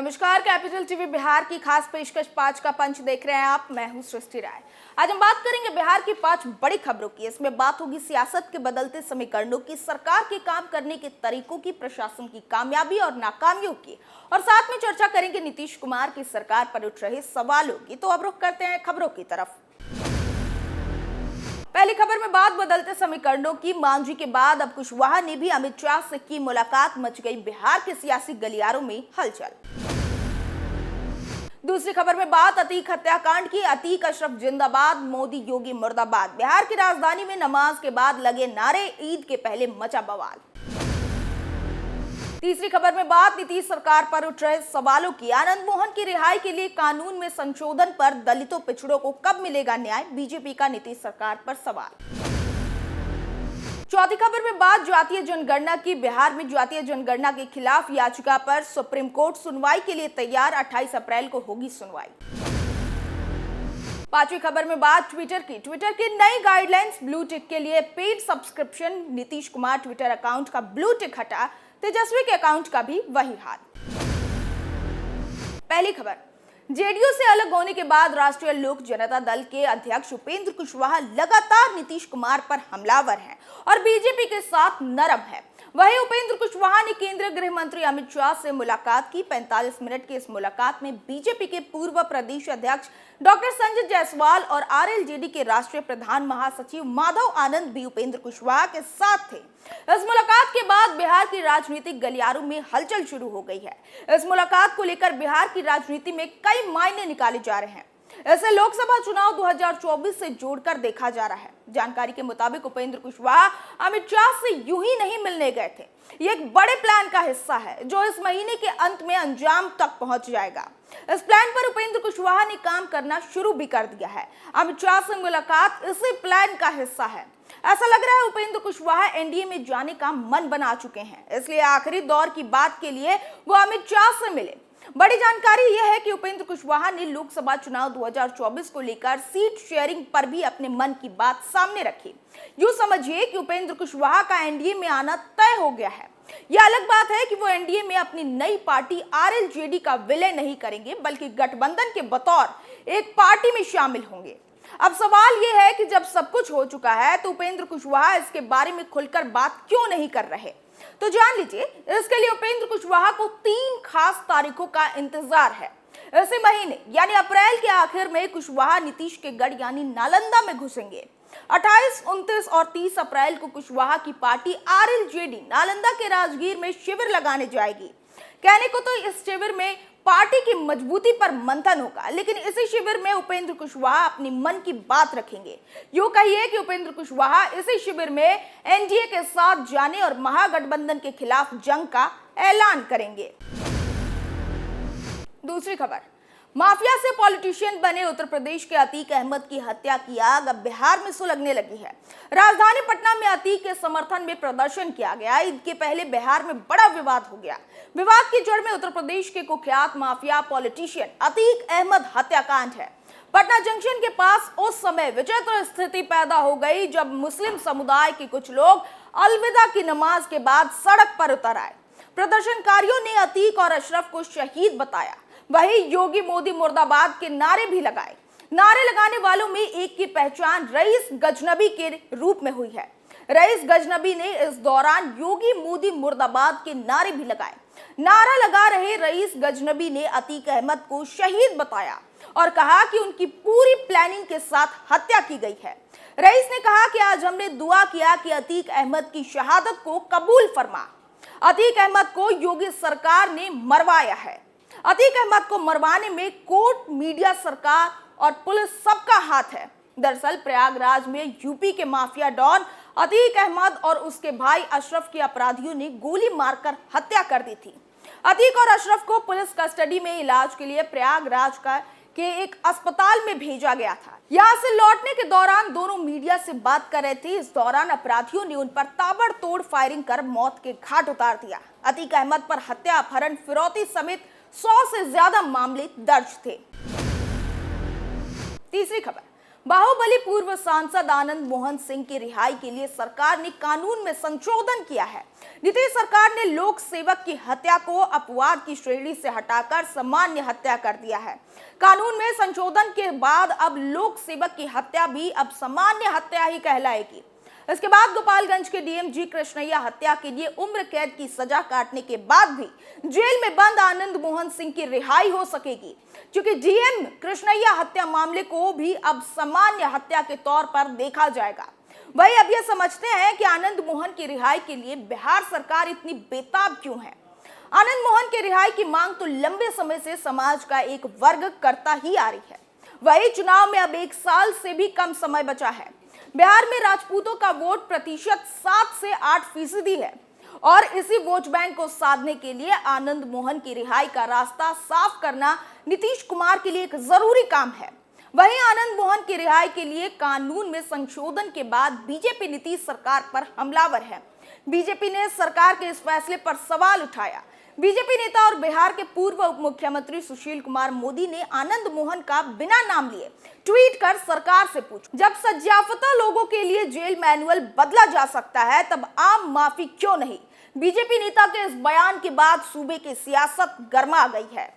नमस्कार, capital TV Bihar की खास पेशकश 5 का पंच देख रहे हैं आप। मैं हूं सृष्टि राय। आज हम बात करेंगे बिहार की 5 बड़ी खबरों की। इसमें बात होगी सियासत के बदलते समीकरणों की, सरकार के काम करने के तरीकों की, प्रशासन की कामयाबी और नाकामियों की, और साथ में चर्चा करेंगे नीतीश कुमार की सरकार पर उठ रहे सवालों की। तो अब रुख करते हैं खबरों की तरफ। पहली खबर में बात बदलते समीकरणों की। मांझी के बाद अब कुशवाहा ने भी अमित शाह से की मुलाकात, मच गई बिहार के सियासी गलियारों में हलचल। दूसरी खबर में बात अतीक हत्याकांड की। अतीक अशरफ जिंदाबाद, मोदी योगी मुर्दाबाद। बिहार की राजधानी में नमाज के बाद लगे नारे, ईद के पहले मचा बवाल। तीसरी खबर में बात नीतीश सरकार पर उठ रहे सवालों की। आनंद मोहन की रिहाई के लिए कानून में संशोधन पर दलितों पिछड़ों को कब मिलेगा न्याय, बीजेपी का नीतीश सरकार पर सवाल। चौथी खबर में बात जातीय जनगणना की। बिहार में जातीय जनगणना के खिलाफ याचिका पर सुप्रीम कोर्ट सुनवाई के लिए तैयार। 28 अप्रैल को होगी सुनवाई। पांचवी खबर में बात ट्विटर की। ट्विटर की नई गाइडलाइंस, ब्लू टिक के लिए paid subscription. Nitish Kumar Twitter account का ब्लू टिक हटा, तेजस्वी के अकाउंट का भी वही हाल। पहली खबर, जेडीयू से अलग होने के बाद राष्ट्रीय लोक जनता दल के अध्यक्ष उपेंद्र कुशवाहा लगातार नीतीश कुमार पर हमलावर हैं और बीजेपी के साथ नरम है। वहीं उपेंद्र कुशवाहा ने केंद्रीय गृह मंत्री अमित शाह से मुलाकात की। 45 मिनट की इस मुलाकात में बीजेपी के पूर्व प्रदेश अध्यक्ष डॉक्टर संजय जायसवाल और आरएलजेडी के राष्ट्रीय प्रधान महासचिव माधव आनंद भी उपेंद्र कुशवाहा के साथ थे। इस मुलाकात के बाद बिहार की राजनीतिक गलियारों में हलचल शुरू हो गई है। इस मुलाकात को लेकर बिहार की राजनीति में कई मायने निकाले जा रहे हैं। इसे लोकसभा चुनाव 2024 से जोड़कर देखा जा रहा है। जानकारी के मुताबिक उपेंद्र कुशवाहा अमित शाह से यूं ही नहीं मिलने गए थे। ये एक बड़े प्लान का हिस्सा है जो इस महीने के अंत में अंजाम तक पहुंच जाएगा। इस प्लान पर उपेंद्र कुशवाहा ने काम करना शुरू भी कर दिया है। अमित शाह से मुलाकात इसी प्लान का हिस्सा है। ऐसा लग रहा है उपेंद्र कुशवाहा एनडीए में जाने का मन बना चुके हैं, इसलिए आखिरी दौर की बात के लिए वो अमित शाह से मिले। बड़ी जानकारी यह है कि उपेंद्र कुशवाहा ने लोकसभा चुनाव 2024 को लेकर सीट शेयरिंग पर भी अपने मन की बात सामने रखी। यूं समझिए कि उपेंद्र कुशवाहा का एनडीए में आना तय हो गया है। यह अलग बात है कि वो एनडीए में अपनी नई पार्टी आरएलजेडी का विलय नहीं करेंगे, बल्कि गठबंधन के बतौर एक पार्टी में शामिल होंगे। अब सवाल यह है कि जब सब कुछ हो चुका है तो उपेंद्र कुशवाहा इसके बारे में खुलकर बात क्यों नहीं कर रहे। तो जान लीजिए, इसके लिए उपेंद्र कुशवाहा को 3 खास तारीखों का इंतजार है। इसी महीने यानी अप्रैल के आखिर में कुशवाहा नीतीश के गढ़ यानी नालंदा में घुसेंगे। 28, 29 और 30 अप्रैल को कुशवाहा की पार्टी आरएलजेडी नालंदा के राजगीर में शिविर लगाने जाएगी। कहने को तो इस शिविर में पार्टी की मजबूती पर मंथन होगा, लेकिन इसी शिविर में उपेंद्र कुशवाहा अपनी मन की बात रखेंगे। यूं कहिए कि उपेंद्र कुशवाहा इसी शिविर में एनडीए के साथ जाने और महागठबंधन के खिलाफ जंग का ऐलान करेंगे। दूसरी खबर, माफिया से पॉलिटिशियन बने उत्तर प्रदेश के अतीक अहमद की हत्या की आग अब बिहार में सुलगने लगी है। राजधानी पटना में अतीक के समर्थन में प्रदर्शन किया गया। ईद के पहले बिहार में बड़ा विवाद हो गया। विवाद की जड़ में उत्तर प्रदेश के कुख्यात माफिया पॉलिटिशियन अतीक अहमद हत्याकांड है। पटना जंक्शन के पास उस समय विचित्र स्थिति पैदा हो गई जब मुस्लिम समुदाय के कुछ लोग अलविदा की नमाज के बाद सड़क पर उतर आए। प्रदर्शनकारियों ने अतीक और अशरफ को शहीद बताया। वही योगी मोदी मुर्दाबाद के नारे भी लगाए। नारे लगाने वालों में एक की पहचान रईस गजनबी के रूप में हुई है। रईस गजनबी ने इस दौरान योगी मोदी मुर्दाबाद के नारे भी लगाए। नारा लगा रहे रईस गजनबी ने अतीक अहमद को शहीद बताया और कहा कि उनकी पूरी प्लानिंग के साथ हत्या की गई है। रईस ने कहा कि आज हमने दुआ किया कि अतीक अहमद की शहादत को कबूल फरमा। अतीक अहमद को योगी सरकार ने मरवाया है। अतीक अहमद को मरवाने में कोर्ट, मीडिया, सरकार और पुलिस सबका हाथ है। दरअसल प्रयागराज में यूपी के माफिया डॉन अतीक अहमद और उसके भाई अशरफ की अपराधियों ने गोली मारकर हत्या कर दी थी। अतीक और अशरफ को पुलिस कस्टडी में इलाज के लिए प्रयागराज के एक अस्पताल में भेजा गया था। यहाँ से लौटने के दौरान दोनों मीडिया से बात कर रहे थे। इस दौरान अपराधियों ने उन पर ताबड़तोड़ फायरिंग कर मौत के घाट उतार दिया। अतीक अहमद पर हत्या, अपहरण, फिरौती समेत 100 से ज्यादा मामले दर्ज थे। तीसरी खबर, बाहुबली पूर्व सांसद आनंद मोहन सिंह की रिहाई के लिए सरकार ने कानून में संशोधन किया है। नीतीश सरकार ने लोक सेवक की हत्या को अपवाद की श्रेणी से हटाकर सामान्य हत्या कर दिया है। कानून में संशोधन के बाद अब लोक सेवक की हत्या भी अब सामान्य हत्या ही कहलाएगी। इसके बाद गोपालगंज के डीएम जी कृष्णैया हत्या के लिए उम्र कैद की सजा काटने के बाद भी जेल में बंद आनंद मोहन सिंह की रिहाई हो सकेगी, क्योंकि डीएम कृष्णैया हत्या मामले को भी अब सामान्य हत्या के तौर पर देखा जाएगा। वही अब यह समझते हैं कि आनंद मोहन की रिहाई के लिए बिहार सरकार इतनी बेताब क्यों है। आनंद मोहन की रिहाई की मांग तो लंबे समय से समाज का एक वर्ग करता ही आ रही है। वही चुनाव में अब 1 साल से भी कम समय बचा है। बिहार में राजपूतों का वोट प्रतिशत 7 से 8% है और इसी वोट बैंक को साधने के लिए आनंद मोहन की रिहाई का रास्ता साफ करना नीतीश कुमार के लिए एक जरूरी काम है। वहीं आनंद मोहन की रिहाई के लिए कानून में संशोधन के बाद बीजेपी नीतीश सरकार पर हमलावर है। बीजेपी ने सरकार के इस फैसले पर सवाल उठाया। बीजेपी नेता और बिहार के पूर्व उप मुख्यमंत्री सुशील कुमार मोदी ने आनंद मोहन का बिना नाम लिए ट्वीट कर सरकार से पूछा, जब सत्याफ्ता लोगों के लिए जेल मैनुअल बदला जा सकता है तब आम माफी क्यों नहीं। बीजेपी नेता के इस बयान के बाद सूबे की सियासत गर्मा गई है।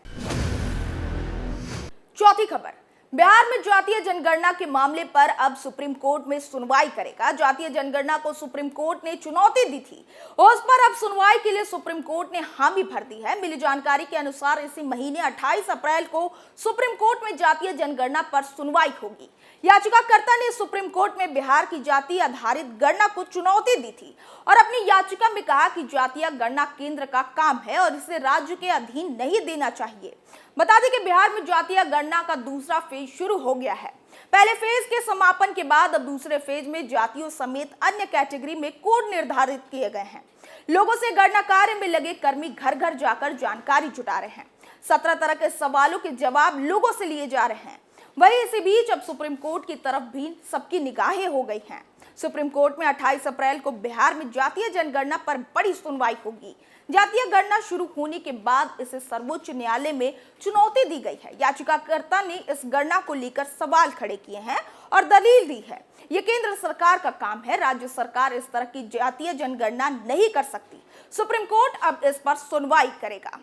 चौथी खबर, बिहार में जातीय जनगणना के मामले पर अब सुप्रीम कोर्ट में सुनवाई करेगा। जातीय जनगणना को सुप्रीम कोर्ट ने चुनौती दी थी, उस पर अब सुनवाई के लिए सुप्रीम कोर्ट ने हामी भर दी है। मिली जानकारी के अनुसार इसी महीने 28 अप्रैल को सुप्रीम कोर्ट में जातीय जनगणना पर सुनवाई होगी। याचिकाकर्ता ने सुप्रीम कोर्ट में बिहार की जाति आधारित गणना को चुनौती दी थी और अपनी याचिका में कहा कि जातीय गणना केंद्र का काम है और इसे राज्य के अधीन नहीं देना चाहिए। बता दें कि बिहार में जातीय गणना का दूसरा फेज शुरू हो गया है। पहले फेज के समापन के बाद अब दूसरे फेज में जातियों समेत अन्य कैटेगरी में कोड निर्धारित किए गए हैं। लोगों से गणना कार्य में लगे कर्मी घर घर जाकर जानकारी जुटा रहे हैं। 17 तरह के सवालों के जवाब लोगों से लिए जा रहे हैं। वहीं इसी बीच अब सुप्रीम कोर्ट की तरफ भी सबकी निगाहें हो गई हैं। सुप्रीम कोर्ट में 28 अप्रैल को बिहार में जातीय जनगणना पर बड़ी सुनवाई होगी। जातीय गणना शुरू होने के बाद इसे सर्वोच्च न्यायालय में चुनौती दी गई है। याचिकाकर्ता ने इस गणना को लेकर सवाल खड़े किए हैं और दलील दी है, ये केंद्र सरकार का काम है, राज्य सरकार इस तरह की जातीय जनगणना नहीं कर सकती। सुप्रीम कोर्ट अब इस पर सुनवाई करेगा।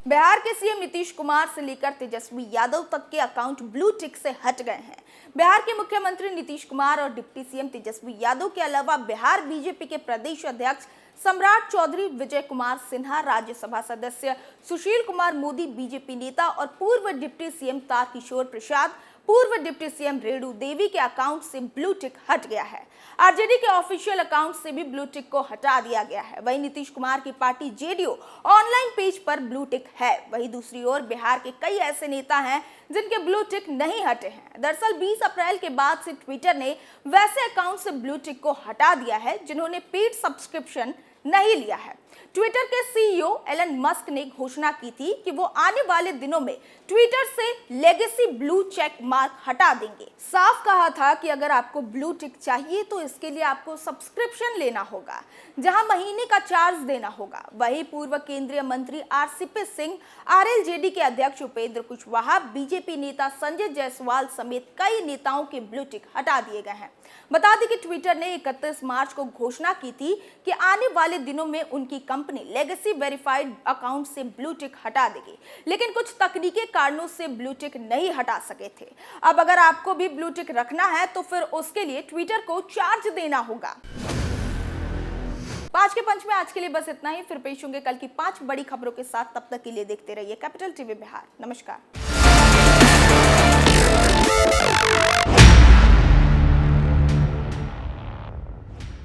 बिहार के सीएम नीतीश कुमार से लेकर तेजस्वी यादव तक के अकाउंट ब्लू टिक से हट गए हैं। बिहार के मुख्यमंत्री नीतीश कुमार और डिप्टी सीएम तेजस्वी यादव के अलावा बिहार बीजेपी के प्रदेश अध्यक्ष सम्राट चौधरी, विजय कुमार सिन्हा, राज्यसभा सदस्य सुशील कुमार मोदी, बीजेपी नेता और पूर्व डिप्टी सीएम तारकिशोर प्रसाद, पूर्व डिप्टी सीएम रेणु देवी के अकाउंट से ब्लू टिक हट गया है। आरजेडी के ऑफिशियल अकाउंट से भी ब्लू टिक को हटा दिया गया है। वहीं नीतीश कुमार की पार्टी जेडीयू ऑनलाइन पेज पर ब्लू टिक है। वहीं दूसरी ओर बिहार के कई ऐसे नेता हैं जिनके ब्लू टिक नहीं हटे हैं। दरअसल 20 अप्रैल के बाद से ट्विटर ने वैसे अकाउंट से ब्लू टिक को हटा दिया है जिन्होंने पेड सब्सक्रिप्शन नहीं लिया है। ट्विटर के सीईओ एलन मस्क ने घोषणा की थी कि वो आने वाले दिनों में ट्विटर से लेगेसी ब्लू चेक मार्क हटा देंगे। साफ कहा था कि अगर आपको ब्लू टिक चाहिए तो इसके लिए आपको सब्सक्रिप्शन लेना होगा, जहां महीने का चार्ज देना होगा। वहीं पूर्व केंद्रीय मंत्री आरसीपी सिंह, आरएलजेडी के अध्यक्ष उपेंद्र कुशवाहा, बीजेपी नेता संजय जायसवाल समेत कई नेताओं के ब्लू टिक हटा दिए गए हैं। बता दें कि ट्विटर ने 31 मार्च को घोषणा की थी कि आने वाले दिनों में उनकी कंपनी लेगेसी वेरीफाइड अकाउंट से ब्लू टिक हटा देगी, लेकिन कुछ तकनीकी कारणों से ब्लू टिक नहीं हटा सके थे। अब अगर आपको भी ब्लू टिक रखना है तो फिर उसके लिए ट्विटर को चार्ज देना होगा। 5 के पंच में आज के लिए बस इतना ही। फिर पेश होंगे कल की 5 बड़ी खबरों के साथ। तब तक के लिए देखते रहिए कैपिटल टीवी बिहार। नमस्कार।